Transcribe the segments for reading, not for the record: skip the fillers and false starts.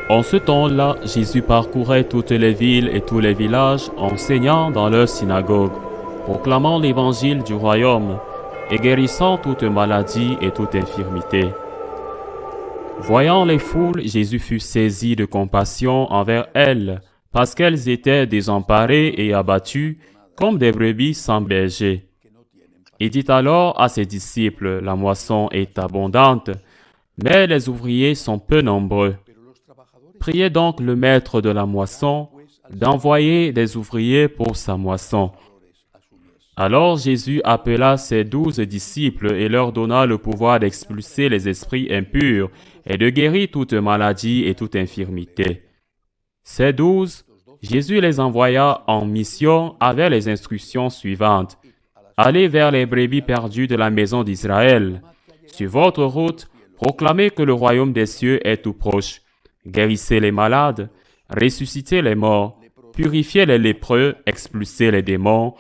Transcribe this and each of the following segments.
En ce temps-là, Jésus parcourait toutes les villes et tous les villages, enseignant dans leurs synagogues, proclamant l'évangile du royaume et guérissant toute maladie et toute infirmité. Voyant les foules, Jésus fut saisi de compassion envers elles, parce qu'elles étaient désemparées et abattues, comme des brebis sans berger. Il dit alors à ses disciples, la moisson est abondante, mais les ouvriers sont peu nombreux. Priez donc le maître de la moisson d'envoyer des ouvriers pour sa moisson. Alors Jésus appela ses 12 disciples et leur donna le pouvoir d'expulser les esprits impurs et de guérir toute maladie et toute infirmité. Ces 12, Jésus les envoya en mission avec les instructions suivantes. Allez vers les brebis perdues de la maison d'Israël. Sur votre route, proclamez que le royaume des cieux est tout proche. Guérissez les malades, ressuscitez les morts, purifiez les lépreux, expulsez les démons.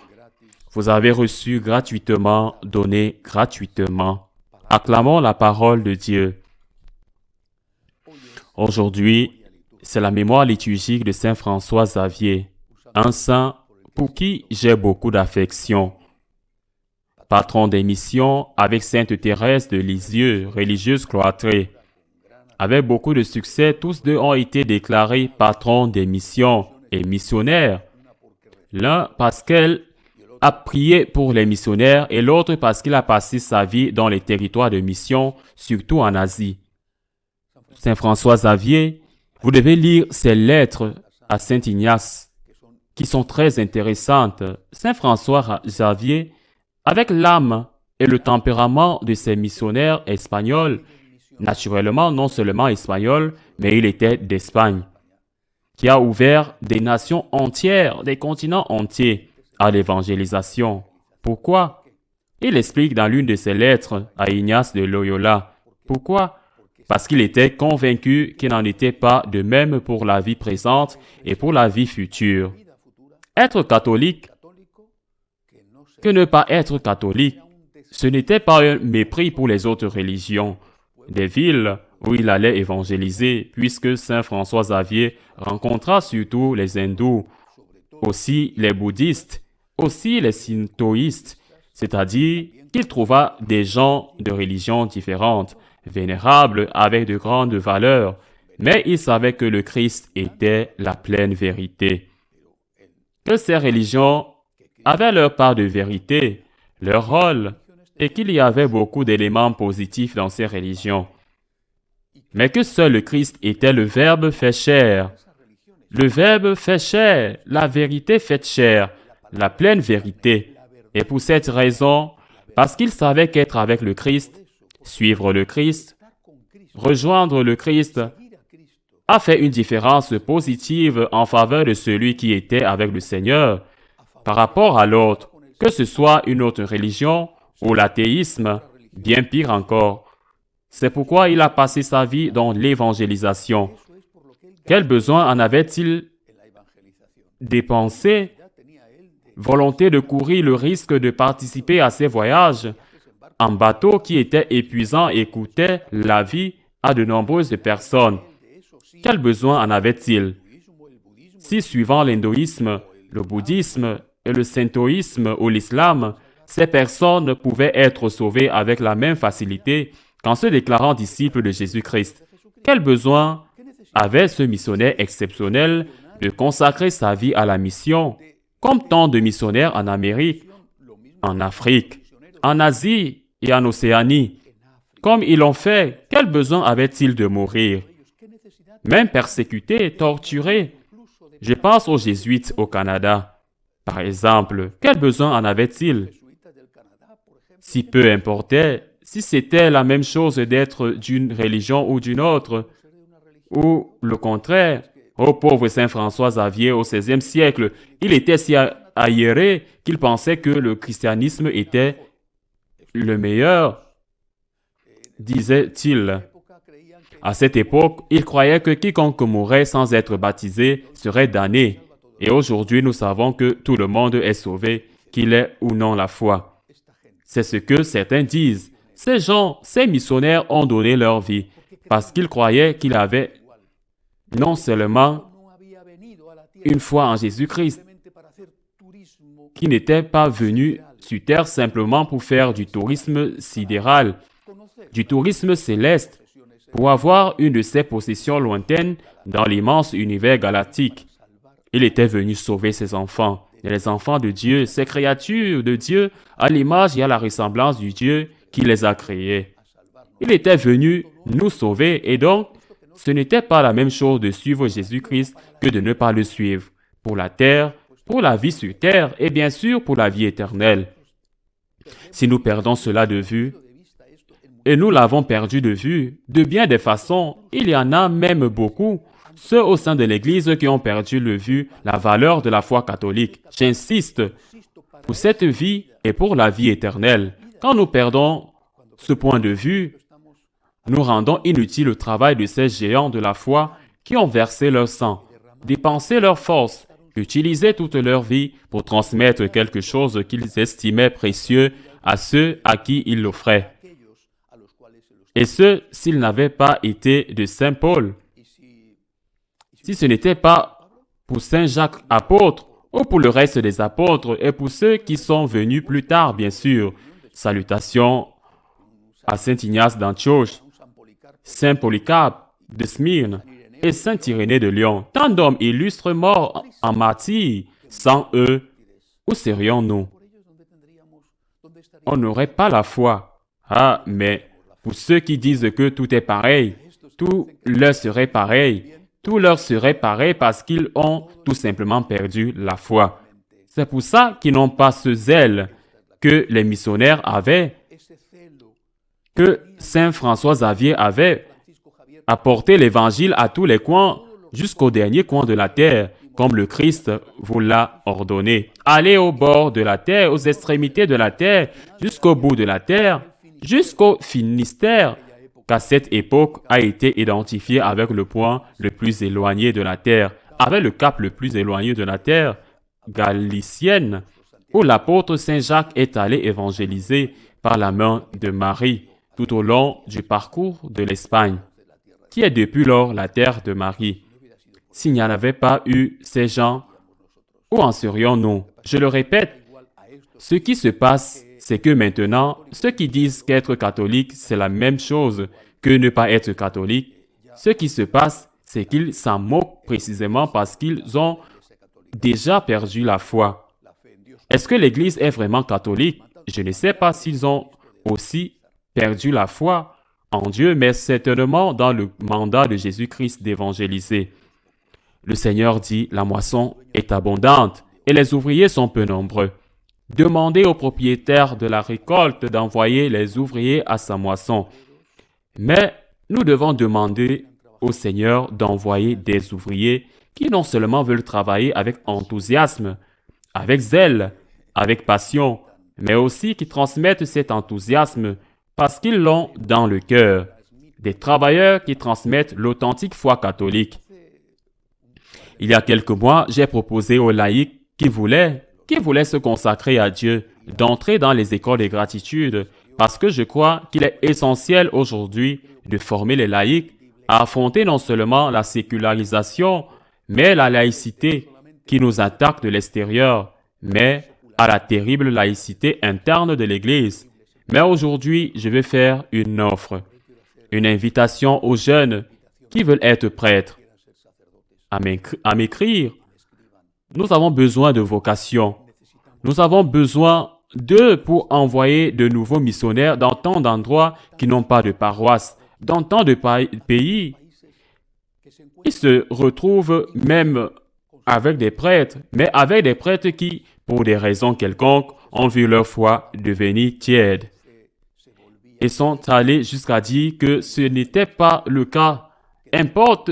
Vous avez reçu gratuitement, donnez gratuitement. Acclamons la parole de Dieu. Aujourd'hui, c'est la mémoire liturgique de Saint François Xavier, un saint pour qui j'ai beaucoup d'affection. Patron des missions avec Sainte Thérèse de Lisieux, religieuse cloîtrée. Avec beaucoup de succès, tous deux ont été déclarés patrons des missions et missionnaires. L'un parce qu'elle a prié pour les missionnaires et l'autre parce qu'il a passé sa vie dans les territoires de mission, surtout en Asie. Saint François Xavier, vous devez lire ses lettres à Saint Ignace, qui sont très intéressantes. Saint François Xavier, avec l'âme et le tempérament de ses missionnaires espagnols, naturellement non seulement espagnol, mais il était d'Espagne, qui a ouvert des nations entières, des continents entiers à l'évangélisation. Pourquoi? Il explique dans l'une de ses lettres à Ignace de Loyola. Pourquoi? Parce qu'il était convaincu qu'il n'en était pas de même pour la vie présente et pour la vie future. Être catholique, que ne pas être catholique, ce n'était pas un mépris pour les autres religions. Des villes où il allait évangéliser, puisque Saint François Xavier rencontra surtout les hindous, aussi les bouddhistes, aussi les shintoïstes, c'est-à-dire qu'il trouva des gens de religions différentes, vénérables avec de grandes valeurs, mais il savait que le Christ était la pleine vérité. Que ces religions avaient leur part de vérité, leur rôle, et qu'il y avait beaucoup d'éléments positifs dans ces religions. Mais que seul le Christ était le Verbe fait chair. Le Verbe fait chair, la vérité faite chair, la pleine vérité. Et pour cette raison, parce qu'il savait qu'être avec le Christ, suivre le Christ, rejoindre le Christ, a fait une différence positive en faveur de celui qui était avec le Seigneur par rapport à l'autre, que ce soit une autre religion ou l'athéisme, bien pire encore. C'est pourquoi il a passé sa vie dans l'évangélisation. Quel besoin en avait-il dépensé? Volonté de courir le risque de participer à ces voyages en bateau qui étaient épuisants et coûtaient la vie à de nombreuses personnes. Quel besoin en avait-il? Si suivant l'hindouisme, le bouddhisme et le shintoïsme ou l'islam, ces personnes pouvaient être sauvées avec la même facilité qu'en se déclarant disciples de Jésus-Christ. Quel besoin avait ce missionnaire exceptionnel de consacrer sa vie à la mission, comme tant de missionnaires en Amérique, en Afrique, en Asie et en Océanie? Comme ils l'ont fait, quel besoin avait-il de mourir? Même persécutés, torturés. Je pense aux jésuites au Canada. Par exemple, quel besoin en avait-il? Si peu importait, si c'était la même chose d'être d'une religion ou d'une autre, ou le contraire, ô pauvre Saint François Xavier au XVIe siècle, il était si aéré qu'il pensait que le christianisme était le meilleur, disait-il. À cette époque, il croyait que quiconque mourrait sans être baptisé serait damné. Et aujourd'hui, nous savons que tout le monde est sauvé, qu'il ait ou non la foi. C'est ce que certains disent. Ces gens, ces missionnaires ont donné leur vie parce qu'ils croyaient qu'il avait non seulement une foi en Jésus-Christ, qui n'était pas venu sur terre simplement pour faire du tourisme sidéral, du tourisme céleste, pour avoir une de ses possessions lointaines dans l'immense univers galactique. Il était venu sauver ses enfants, les enfants de Dieu, ces créatures de Dieu, à l'image et à la ressemblance du Dieu qui les a créés. Il était venu nous sauver et donc, ce n'était pas la même chose de suivre Jésus-Christ que de ne pas le suivre, pour la terre, pour la vie sur terre et bien sûr pour la vie éternelle. Si nous perdons cela de vue, et nous l'avons perdu de vue, de bien des façons, il y en a même beaucoup, ceux au sein de l'Église qui ont perdu de vue la valeur de la foi catholique. J'insiste, pour cette vie et pour la vie éternelle. Quand nous perdons ce point de vue, nous rendons inutile le travail de ces géants de la foi qui ont versé leur sang, dépensé leur force, utilisé toute leur vie pour transmettre quelque chose qu'ils estimaient précieux à ceux à qui ils l'offraient. Et ce, s'ils n'avaient pas été de Saint Paul. Si ce n'était pas pour Saint Jacques apôtre, ou pour le reste des apôtres, et pour ceux qui sont venus plus tard, bien sûr. Salutations à Saint Ignace d'Antioche, Saint Polycarpe de Smyrne et Saint Irénée de Lyon. Tant d'hommes illustres morts en martyrs. Sans eux, où serions-nous? On n'aurait pas la foi. Ah, mais pour ceux qui disent que tout est pareil, tout leur serait pareil. Tout leur serait pareil parce qu'ils ont tout simplement perdu la foi. C'est pour ça qu'ils n'ont pas ce zèle que les missionnaires avaient, que Saint François Xavier avait, apporté l'Évangile à tous les coins, jusqu'au dernier coin de la terre, comme le Christ vous l'a ordonné. Allez au bord de la terre, aux extrémités de la terre, jusqu'au bout de la terre, jusqu'au Finistère, qu'à cette époque a été identifié avec le point le plus éloigné de la terre, avec le cap le plus éloigné de la terre, galicienne, où l'apôtre Saint Jacques est allé évangéliser par la main de Marie, tout au long du parcours de l'Espagne, qui est depuis lors la terre de Marie. S'il n'y en avait pas eu ces gens, où en serions-nous? Je le répète, ce qui se passe, c'est que maintenant, ceux qui disent qu'être catholique, c'est la même chose que ne pas être catholique. Ce qui se passe, c'est qu'ils s'en moquent précisément parce qu'ils ont déjà perdu la foi. Est-ce que l'Église est vraiment catholique? Je ne sais pas s'ils ont aussi perdu la foi en Dieu, mais certainement dans le mandat de Jésus-Christ d'évangéliser. Le Seigneur dit, la moisson est abondante et les ouvriers sont peu nombreux. Demandez au propriétaire de la récolte d'envoyer les ouvriers à sa moisson. Mais nous devons demander au Seigneur d'envoyer des ouvriers qui non seulement veulent travailler avec enthousiasme, avec zèle, avec passion, mais aussi qui transmettent cet enthousiasme parce qu'ils l'ont dans le cœur. Des travailleurs qui transmettent l'authentique foi catholique. Il y a quelques mois, j'ai proposé aux laïcs qui voulaient se consacrer à Dieu, d'entrer dans les écoles de gratitude, parce que je crois qu'il est essentiel aujourd'hui de former les laïcs à affronter non seulement la sécularisation, mais la laïcité qui nous attaque de l'extérieur, mais à la terrible laïcité interne de l'Église. Mais aujourd'hui, je vais faire une offre, une invitation aux jeunes qui veulent être prêtres à m'écrire. Nous avons besoin de vocation. Nous avons besoin d'eux pour envoyer de nouveaux missionnaires dans tant d'endroits qui n'ont pas de paroisse, dans tant de pays. Ils se retrouvent même avec des prêtres, mais avec des prêtres qui, pour des raisons quelconques, ont vu leur foi devenir tiède. Ils sont allés jusqu'à dire que ce n'était pas le cas. Importe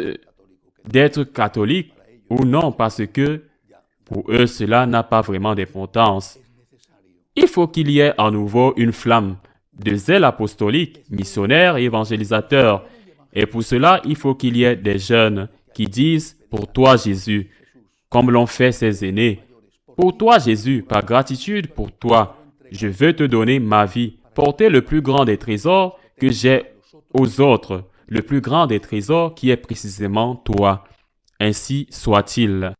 d'être catholique ou non, parce que pour eux, cela n'a pas vraiment d'importance. Il faut qu'il y ait à nouveau une flamme de zèle apostolique, missionnaire et évangélisateur. Et pour cela, il faut qu'il y ait des jeunes qui disent « Pour toi, Jésus », comme l'ont fait ses aînés. « Pour toi, Jésus, par gratitude pour toi, je veux te donner ma vie, porter le plus grand des trésors que j'ai aux autres, le plus grand des trésors qui est précisément toi. » Ainsi soit-il.